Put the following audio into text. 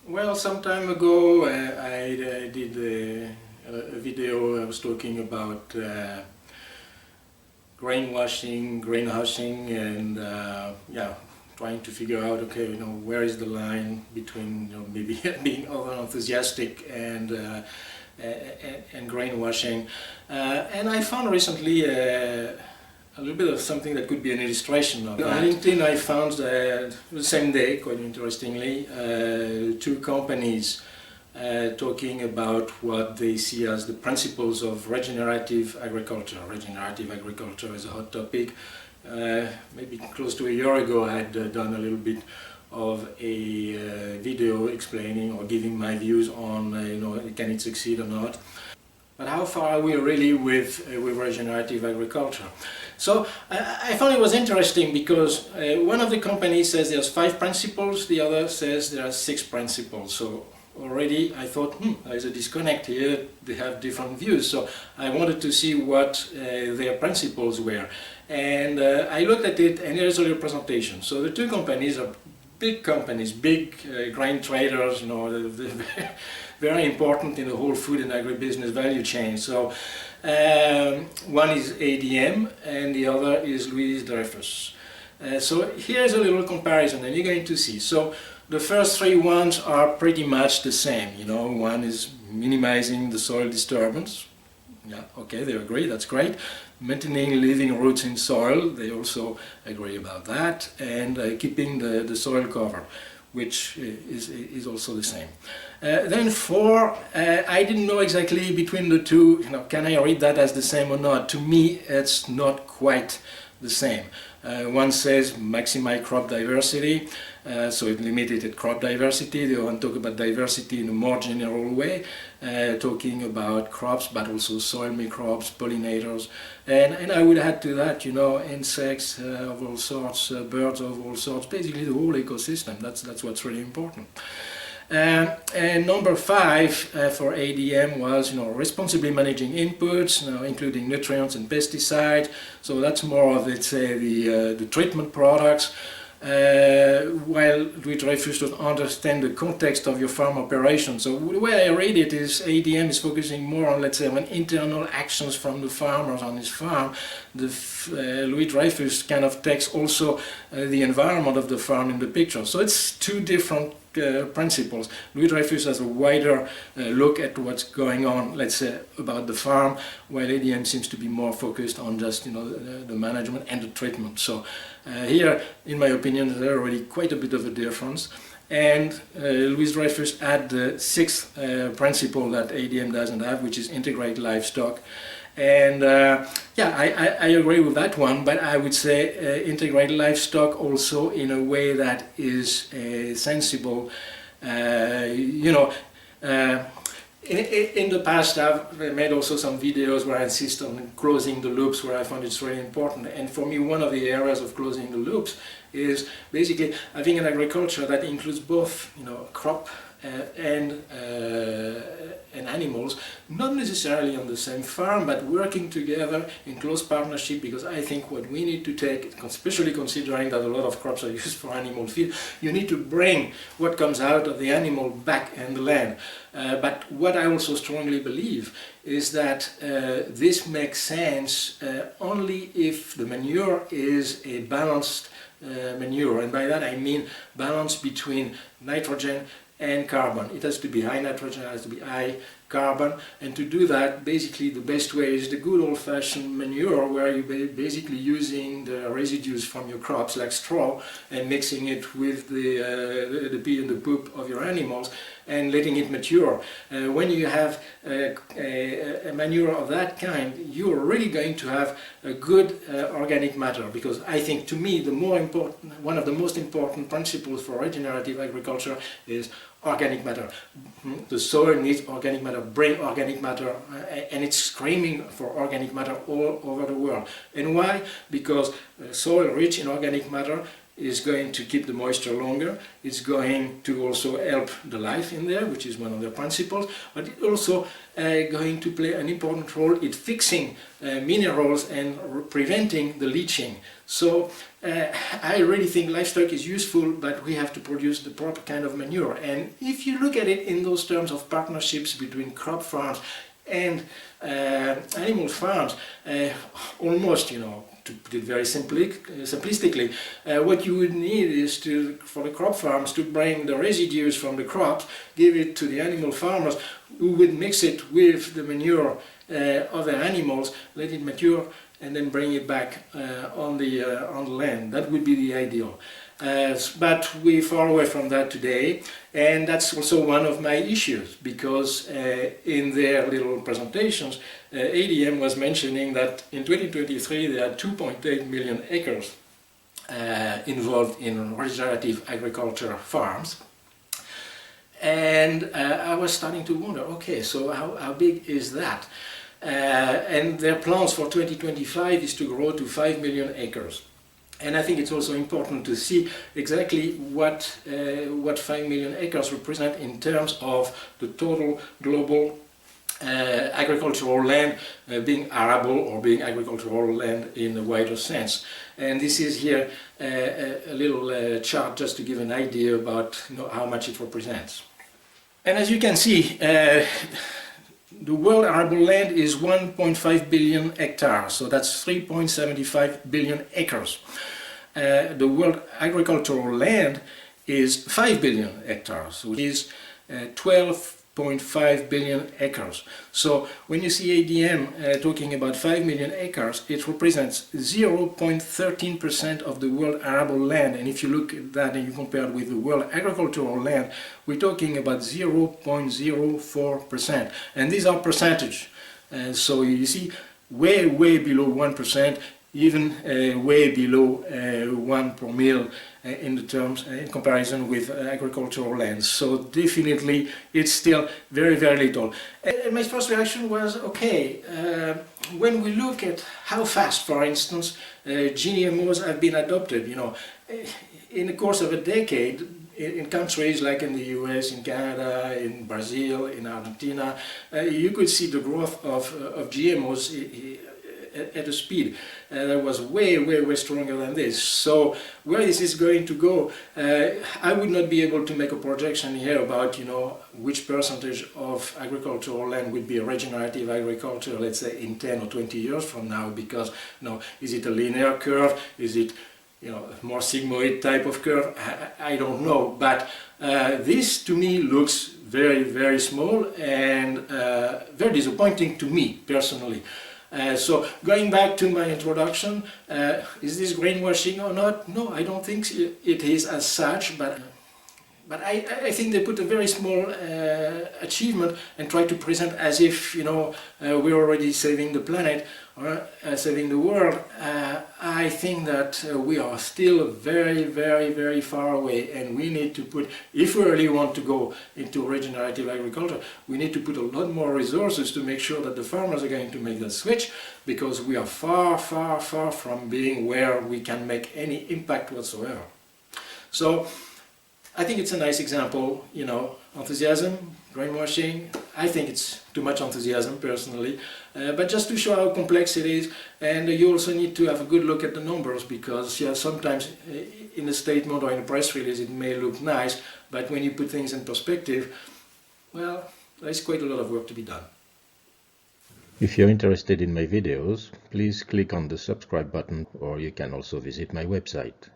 Well, some time ago I did a video. I was talking about greenwashing, and yeah, trying to figure out, okay, where is the line between maybe being over enthusiastic and greenwashing. And I found recently a little bit of something that could be an illustration of that. On LinkedIn I found the same day, quite interestingly, two companies talking about what they see as the principles of regenerative agriculture. Regenerative agriculture is a hot topic. Maybe close to a year ago I had done a little bit of a video explaining or giving my views on can it succeed or not. But how far are we really with regenerative agriculture? So I found it was interesting because one of the companies says there's 5 principles, the other says there are 6 principles. So already I thought, there's a disconnect here, they have different views. So I wanted to see what their principles were. And I looked at it, and here's a little presentation. So the two companies are big companies, big grain traders, they're very important in the whole food and agribusiness value chain. So one is ADM and the other is Louis Dreyfus. So here's a little comparison, and you're going to see. So the first 3 ones are pretty much the same. One is minimizing the soil disturbance. Yeah, okay, they agree, that's great. Maintaining living roots in soil, they also agree about that, and keeping the soil covered, which is also the same. Then 4, I didn't know exactly between the two, can I read that as the same or not? To me, it's not quite the same. One says maximize crop diversity, so it limited crop diversity. The other one talk about diversity in a more general way, talking about crops, but also soil microbes, pollinators, and I would add to that, insects of all sorts, birds of all sorts, basically the whole ecosystem. That's what's really important. And number 5 for ADM was, responsibly managing inputs, including nutrients and pesticides. So that's more of, let's say, the treatment products. While Louis Dreyfus don't understand the context of your farm operation. So the way I read it is ADM is focusing more on, let's say, on internal actions from the farmers on his farm. Louis Dreyfus kind of takes also the environment of the farm in the picture. So it's 2 different principles. Louis Dreyfus has a wider look at what's going on, let's say, about the farm, while ADM seems to be more focused on just the management and the treatment. So here, in my opinion, there's already quite a bit of a difference. And Louis Dreyfus had the 6th principle that ADM doesn't have, which is integrate livestock. And yeah, I agree with that one, but I would say integrate livestock also in a way that is sensible. In the past I've made also some videos where I insist on closing the loops, where I found it's really important. And for me, one of the areas of closing the loops is basically having an agriculture that includes both crop and animals, not necessarily on the same farm, but working together in close partnership, because I think what we need to take, especially considering that a lot of crops are used for animal feed, you need to bring what comes out of the animal back in the land. But what I also strongly believe is that this makes sense only if the manure is a balanced manure, and by that I mean balance between nitrogen and carbon. It has to be high nitrogen, it has to be high carbon, and to do that, basically the best way is the good old-fashioned manure, where you're basically using the residues from your crops like straw and mixing it with the pee and the poop of your animals and letting it mature. When you have a manure of that kind, you're really going to have a good organic matter, because I think, to me, one of the most important principles for regenerative agriculture is organic matter. The soil needs organic matter, bring organic matter, and it's screaming for organic matter all over the world. And why? Because soil rich in organic matter is going to keep the moisture longer. It's going to also help the life in there, which is one of the principles, but it's also going to play an important role in fixing minerals and preventing the leaching. So I really think livestock is useful, but we have to produce the proper kind of manure. And if you look at it in those terms of partnerships between crop farms and animal farms, almost, you know, to put it very simplistically, what you would need is for the crop farms to bring the residues from the crops, give it to the animal farmers, who would mix it with the manure of the animals, let it mature, and then bring it back on the land. That would be the ideal. But we're far away from that today, and that's also one of my issues, because in their little presentations, ADM was mentioning that in 2023 there are 2.8 million acres involved in regenerative agriculture farms. And I was starting to wonder, okay, so how big is that? And their plans for 2025 is to grow to 5 million acres. And I think it's also important to see exactly what 5 million acres represent in terms of the total global agricultural land being arable or being agricultural land in a wider sense. And this is here a little chart just to give an idea about, you know, how much it represents. And as you can see, the world arable land is 1.5 billion hectares, so that's 3.75 billion acres. The world agricultural land is 5 billion hectares, which is 12.5 billion acres. So when you see ADM talking about 5 million acres, it represents 0.13% of the world arable land. And if you look at that and you compare it with the world agricultural land, we're talking about 0.04%. And these are percentage. So you see, way below 1%, even way below 1 per mil in the terms in comparison with agricultural lands. So definitely it's still very little. And my first reaction was, okay, when we look at how fast, for instance, GMOs have been adopted, you know, in the course of a decade, in countries like in the US, in Canada, in Brazil, in Argentina, you could see the growth of GMOs at a speed that was way stronger than this. So where this is going to go, I would not be able to make a projection here about, you know, which percentage of agricultural land would be regenerative agriculture, let's say in 10 or 20 years from now, because, you know, is it a linear curve? Is it, you know, a more sigmoid type of curve? I don't know, but this to me looks very small and very disappointing to me personally. So going back to my introduction, is this greenwashing or not? No, I don't think it is as such, but I think they put a very small achievement and try to present as if, you know, we're already saving the planet or saving the world. I think that we are still very far away, and we need to put, if we really want to go into regenerative agriculture, we need to put a lot more resources to make sure that the farmers are going to make that switch, because we are far from being where we can make any impact whatsoever. So I think it's a nice example, you know, enthusiasm, greenwashing. I think it's too much enthusiasm personally, but just to show how complex it is. And you also need to have a good look at the numbers, because yeah, sometimes in a statement or in a press release it may look nice, but when you put things in perspective, well, there's quite a lot of work to be done. If you're interested in my videos, please click on the subscribe button, or you can also visit my website.